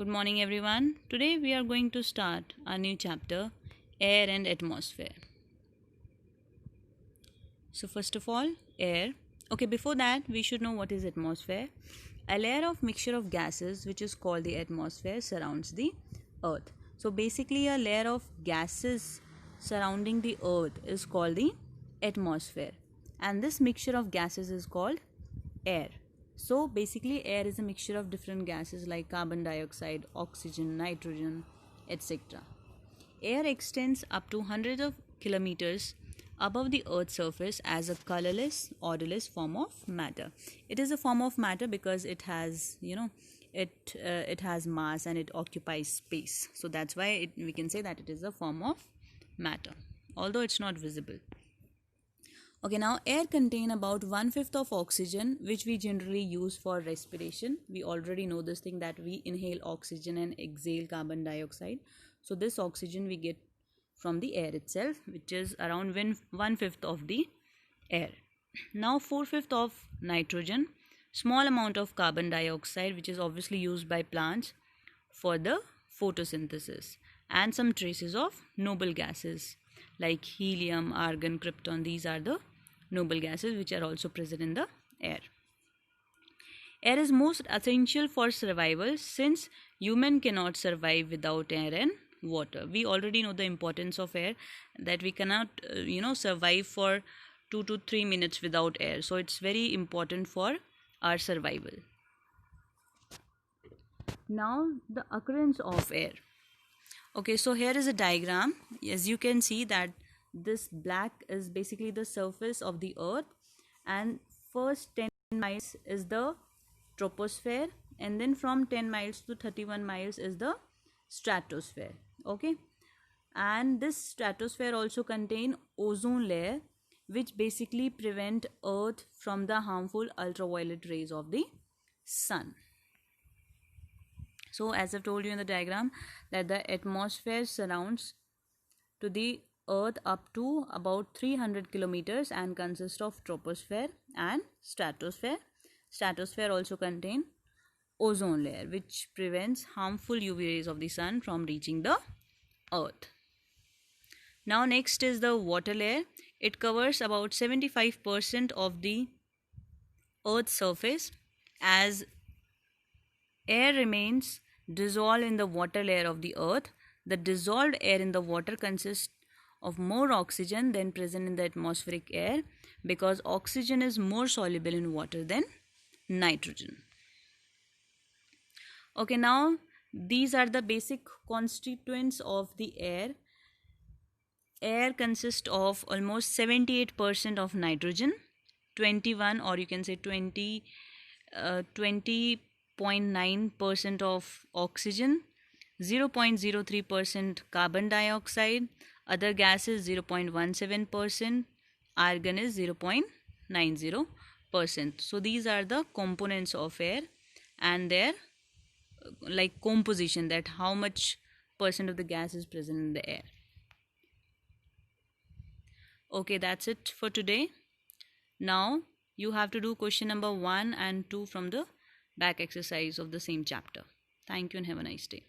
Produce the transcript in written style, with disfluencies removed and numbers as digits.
Good morning, everyone. Today we are going to start a new chapter, Air and Atmosphere. So, first of all, air. Okay, before that, we should know what is atmosphere. A layer of mixture of gases, which is called the atmosphere, surrounds the earth. So, basically, a layer of gases surrounding the earth is called the atmosphere, and this mixture of gases is called air. So basically air is a mixture of different gases like carbon dioxide, oxygen, nitrogen, etc. Air extends up to hundreds of kilometers above the earth's surface as a colorless, odorless form of matter. It is a form of matter because it has, it has mass and it occupies space. So that's why we can say that it is a form of matter, although it's not visible. Okay, now air contain about 1/5 of oxygen, which we generally use for respiration. We already know this thing that we inhale oxygen and exhale carbon dioxide. So this oxygen we get from the air itself, which is around 1/5 of the air. Now 4/5 of nitrogen, small amount of carbon dioxide, which is obviously used by plants for the photosynthesis, and some traces of noble gases like helium, argon, krypton. These are the noble gases which are also present in the air. Air is most essential for survival since human cannot survive without air and water. We already know the importance of air, that we cannot survive for 2 to 3 minutes without air. So it's very important for our survival. Now the occurrence of air. Okay, so here is a diagram. As you can see that this black is basically the surface of the earth, and first 10 miles is the troposphere, and then from 10 miles to 31 miles is the stratosphere. Okay, and this stratosphere also contain ozone layer, which basically prevent earth from the harmful ultraviolet rays of the sun. So as I've told you in the diagram, that the atmosphere surrounds to the earth up to about 300 kilometers and consists of troposphere and stratosphere. Stratosphere also contain ozone layer, which prevents harmful UV rays of the sun from reaching the earth. Now next is the water layer. It covers about 75% of the earth's surface. As air remains dissolved in the water layer of the earth, the dissolved air in the water consists of more oxygen than present in the atmospheric air, because oxygen is more soluble in water than nitrogen. Okay, now these are the basic constituents of the air. Air consists of almost 78% of nitrogen, 21 or you can say 20.9% of oxygen, 0.03% carbon dioxide, other gases 0.17%, argon is 0.90%. So these are the components of air and their like composition, that how much percent of the gas is present in the air. Okay, that's it for today. Now you have to do question number 1 and 2 from the back exercise of the same chapter. Thank you and have a nice day.